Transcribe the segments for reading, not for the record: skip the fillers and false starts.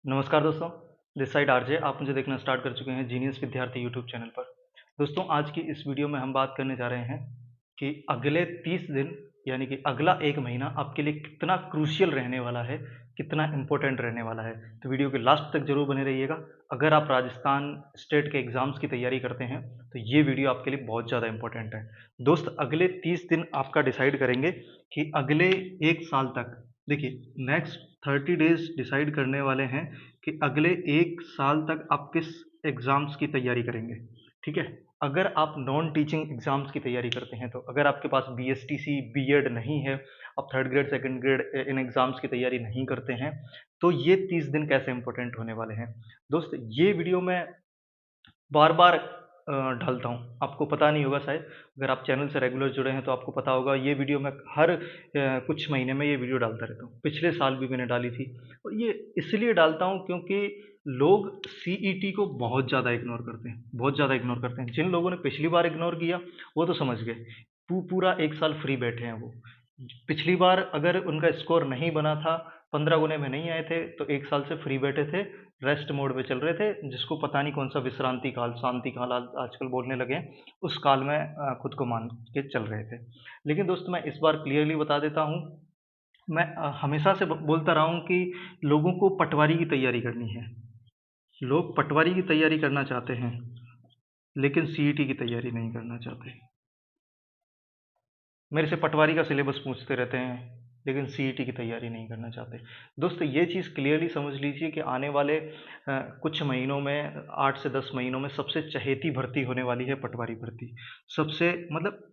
नमस्कार दोस्तों, this side RJ. आप मुझे देखना स्टार्ट कर चुके हैं जीनियस विद्यार्थी यूट्यूब चैनल पर। दोस्तों, आज की इस वीडियो में हम बात करने जा रहे हैं कि अगले 30 दिन यानी कि अगला 1 महीना आपके लिए कितना क्रूशियल रहने वाला है, कितना इम्पोर्टेंट रहने वाला है। तो वीडियो के लास्ट तक ज़रूर बने रहिएगा। अगर आप राजस्थान स्टेट के एग्ज़ाम्स की तैयारी करते हैं, तो ये वीडियो आपके लिए बहुत ज़्यादा इम्पोर्टेंट है। दोस्त, अगले 30 दिन आपका डिसाइड करेंगे कि अगले 1 साल तक, देखिए, नेक्स्ट 30 डेज़ डिसाइड करने वाले हैं कि अगले 1 साल तक आप किस एग्ज़ाम्स की तैयारी करेंगे, ठीक है? अगर आप नॉन टीचिंग एग्ज़ाम्स की तैयारी करते हैं, तो अगर आपके पास बीएसटीसी, बीएड नहीं है, आप 3rd ग्रेड, 2nd ग्रेड इन एग्ज़ाम्स की तैयारी नहीं करते हैं, तो ये 30 दिन कैसे इम्पोर्टेंट होने वाले हैं। दोस्त, ये वीडियो मैं बार-बार डालता हूँ, आपको पता नहीं होगा शायद। अगर आप चैनल से रेगुलर जुड़े हैं तो आपको पता होगा, ये वीडियो मैं हर कुछ महीने में ये वीडियो डालता रहता हूँ। पिछले साल भी मैंने डाली थी और ये इसलिए डालता हूँ क्योंकि लोग सीईटी को बहुत ज़्यादा इग्नोर करते हैं, बहुत ज़्यादा इग्नोर करते हैं। जिन लोगों ने पिछली बार इग्नोर किया, वो तो समझ गए, पूरा 1 साल फ्री बैठे हैं वो। पिछली बार अगर उनका स्कोर नहीं बना था, 15 गुने में नहीं आए थे, तो 1 साल से फ्री बैठे थे, रेस्ट मोड पे चल रहे थे, जिसको पता नहीं कौन सा विश्रांति काल, शांति काल आजकल बोलने लगे हैं, उस काल में खुद को मान के चल रहे थे। लेकिन दोस्त, मैं इस बार क्लियरली बता देता हूँ, मैं हमेशा से बोलता रहा हूँ कि लोगों को पटवारी की तैयारी करनी है। लोग पटवारी की तैयारी करना चाहते हैं, लेकिन सीईटी की तैयारी नहीं करना चाहते। मेरे से पटवारी का सिलेबस पूछते रहते हैं, लेकिन सीईटी की तैयारी नहीं करना चाहते। दोस्त, ये चीज़ क्लियरली समझ लीजिए कि आने वाले कुछ महीनों में, 8 से 10 महीनों में सबसे चहेती भर्ती होने वाली है पटवारी भर्ती। सबसे मतलब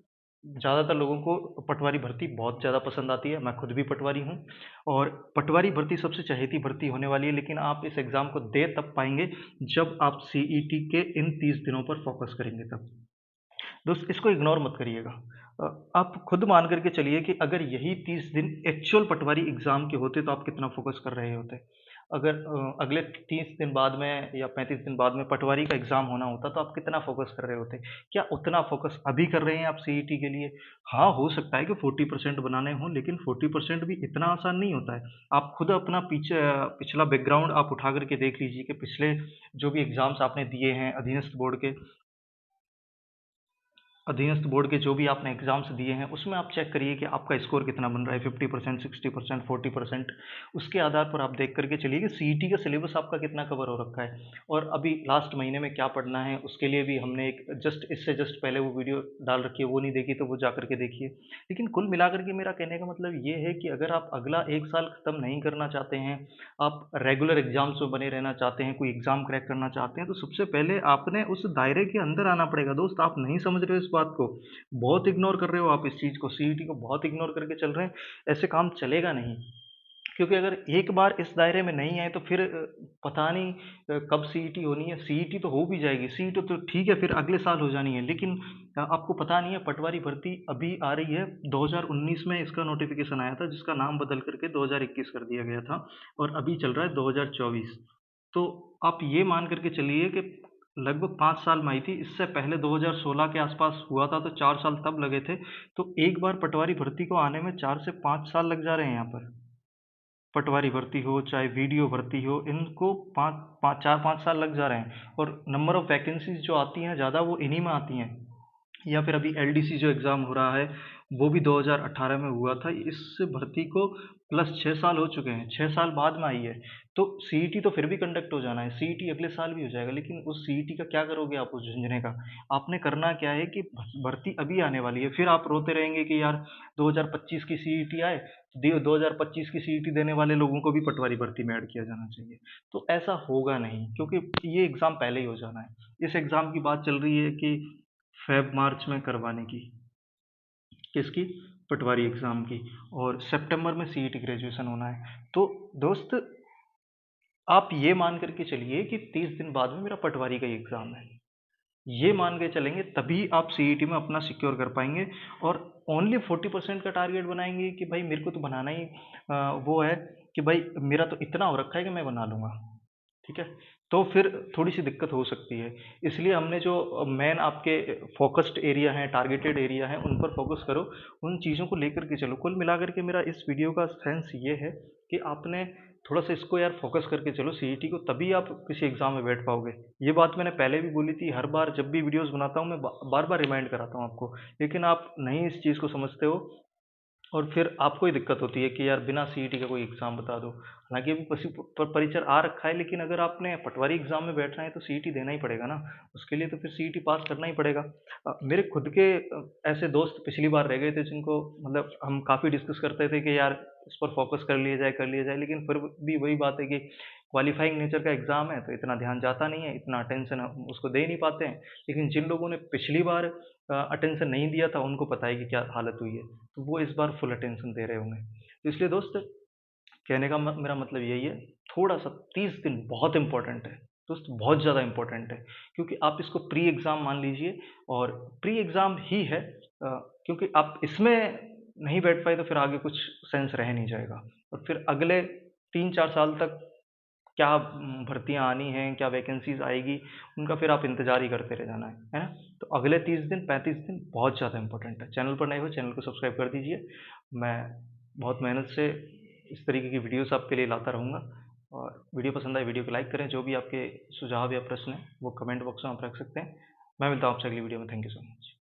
ज़्यादातर लोगों को पटवारी भर्ती बहुत ज़्यादा पसंद आती है, मैं खुद भी पटवारी हूँ और पटवारी भर्ती सबसे चहेती भर्ती होने वाली है, लेकिन आप इस एग्ज़ाम को दे तब पाएँगे, जब आप सीईटी के इन 30 दिनों पर फ़ोकस करेंगे तब। दोस्त, इसको इग्नोर मत करिएगा। आप खुद मान करके चलिए कि अगर यही 30 दिन एक्चुअल पटवारी एग्ज़ाम के होते, तो आप कितना फ़ोकस कर रहे होते। अगर अगले 30 दिन बाद में या 35 दिन बाद में पटवारी का एग्ज़ाम होना होता, तो आप कितना फ़ोकस कर रहे होते। क्या उतना फ़ोकस अभी कर रहे हैं आप सीईटी के लिए? हाँ, हो सकता है कि 40% बनाने हों, लेकिन 40% भी इतना आसान नहीं होता है। आप खुद अपना पिछला बैकग्राउंड आप उठा कर के देख लीजिए कि पिछले जो भी एग्ज़ाम्स आपने दिए हैं अधीनस्थ बोर्ड के, जो भी आपने एग्ज़ाम्स दिए हैं, उसमें आप चेक करिए कि आपका स्कोर कितना बन रहा है, 50%, 60%, 40%। उसके आधार पर आप देख कर के चलिए कि सीईटी का सिलेबस आपका कितना कवर हो रखा है और अभी लास्ट महीने में क्या पढ़ना है, उसके लिए भी हमने एक इससे जस्ट पहले वो वीडियो डाल रखी है, वो नहीं देखी तो वो जा कर के देखिए। लेकिन कुल मिलाकर के मेरा कहने का मतलब ये है कि अगर आप अगला 1 साल खत्म नहीं करना चाहते हैं, आप रेगुलर एग्ज़ाम्स में बने रहना चाहते हैं, कोई एग्ज़ाम क्रैक करना चाहते हैं, तो सबसे पहले आपने उस दायरे के अंदर आना पड़ेगा। दोस्त, आप नहीं समझ रहे हो इस बात को, बहुत इग्नोर कर रहे हो आप इस चीज़ को, सीईटी को बहुत इग्नोर करके चल रहे हैं, ऐसे काम चलेगा नहीं। क्योंकि अगर एक बार इस दायरे में नहीं आए, तो फिर पता नहीं कब सीईटी होनी है। सीईटी तो हो भी जाएगी, सीईटी तो ठीक है, फिर अगले साल हो जानी है, लेकिन आपको पता नहीं है, पटवारी भर्ती अभी आ रही है। 2019 में इसका नोटिफ़िकेशन आया था, जिसका नाम बदल करके 2021 कर दिया गया था और अभी चल रहा है 2024। तो आप ये मान करके चलिए कि लगभग 5 साल में आई थी। इससे पहले 2016 के आसपास हुआ था, तो 4 साल तब लगे थे। तो एक बार पटवारी भर्ती को आने में 4 से 5 साल लग जा रहे हैं यहाँ पर। पटवारी भर्ती हो, चाहे वीडियो भर्ती हो, इनको 4-5 साल लग जा रहे हैं और नंबर ऑफ़ वैकेंसीज़ जो आती हैं ज़्यादा, वो इन्हीं में आती हैं। या फिर अभी एलडीसी जो एग्ज़ाम हो रहा है, वो भी 2018 में हुआ था। इस भर्ती को प्लस 6 साल हो चुके हैं, 6 साल बाद में आई है। तो सीईटी तो फिर भी कंडक्ट हो जाना है, सीईटी अगले साल भी हो जाएगा, लेकिन उस सीईटी का क्या करोगे आप, उस झुंझुने का? आपने करना क्या है कि भर्ती अभी आने वाली है, फिर आप रोते रहेंगे कि यार 2025 की सीईटी आए, 2025 की सीईटी देने वाले लोगों को भी पटवारी भर्ती में ऐड किया जाना चाहिए। तो ऐसा होगा नहीं, क्योंकि ये एग्ज़ाम पहले ही हो जाना है। इस एग्ज़ाम की बात चल रही है कि फ़ेब-मार्च में करवाने की। किसकी? पटवारी एग्ज़ाम की। और सितंबर में सीईटी ग्रेजुएशन होना है। तो दोस्त, आप ये मान कर के चलिए कि 30 दिन बाद में मेरा पटवारी का ही एग्ज़ाम है। ये मान के चलेंगे, तभी आप सीईटी में अपना सिक्योर कर पाएँगे और ओनली 40% का टारगेट बनाएँगे कि भाई मेरे को तो बनाना ही वो है कि भाई मेरा तो इतना हो रखा है कि मैं बना लूँगा। ठीक है? तो फिर थोड़ी-सी दिक्कत हो सकती है। इसलिए हमने जो मेन आपके फ़ोकस्ड एरिया हैं, टारगेटेड एरिया हैं, उन पर फ़ोकस करो, उन चीज़ों को लेकर के चलो। कुल मिलाकर के मेरा इस वीडियो का सेंस ये है कि आपने थोड़ा सा इसको यार फोकस करके चलो सीईटी को, तभी आप किसी एग्ज़ाम में बैठ पाओगे। ये बात मैंने पहले भी बोली थी, हर बार जब भी वीडियोज़ बनाता हूँ मैं बार-बार रिमाइंड कराता हूँ आपको, लेकिन आप नहीं इस चीज़ को समझते हो और फिर आपको ही दिक्कत होती है कि यार बिना सीईटी का कोई एग्ज़ाम बता दो। हालाँकि अभी परिचर आ रखा है, लेकिन अगर आपने पटवारी एग्ज़ाम में बैठना है तो सीईटी देना ही पड़ेगा ना, उसके लिए तो फिर सीईटी पास करना ही पड़ेगा। मेरे खुद के ऐसे दोस्त पिछली बार रह गए थे जिनको मतलब हम काफ़ी डिस्कस करते थे कि यार इस पर फोकस कर लिया जाए, लेकिन फिर भी वही बात है कि क्वालिफाइंग नेचर का एग्ज़ाम है तो इतना ध्यान जाता नहीं है, इतना अटेंशन हम उसको दे नहीं पाते हैं। लेकिन जिन लोगों ने पिछली बार अटेंशन नहीं दिया था, उनको पता है कि क्या हालत हुई है, तो वो इस बार फुल अटेंशन दे रहे होंगे। तो इसलिए दोस्त, कहने का मेरा मतलब यही है, थोड़ा सा 30 दिन बहुत इंपॉर्टेंट है दोस्त, बहुत ज़्यादा इंपॉर्टेंट है, क्योंकि आप इसको प्री एग्ज़ाम मान लीजिए, और प्री एग्ज़ाम ही है, क्योंकि आप इसमें नहीं बैठ पाए तो फिर आगे कुछ सेंस रह नहीं जाएगा, और फिर अगले 3-4 साल तक क्या भर्तियाँ आनी हैं, क्या वैकेंसीज़ आएगी, उनका फिर आप इंतज़ार ही करते रह जाना है ना? तो अगले 30 दिन, 35 दिन बहुत ज़्यादा इंपॉर्टेंट है। चैनल पर नए हो, चैनल को सब्सक्राइब कर दीजिए। मैं बहुत मेहनत से इस तरीके की वीडियोज़ आपके लिए लाता रहूँगा, और वीडियो पसंद आए वीडियो को लाइक करें, जो भी आपके सुझाव या प्रश्न हैं, वो कमेंट बॉक्स में आप रख सकते हैं। मैं मिलता हूँ आपसे अगली वीडियो में। Thank you so much.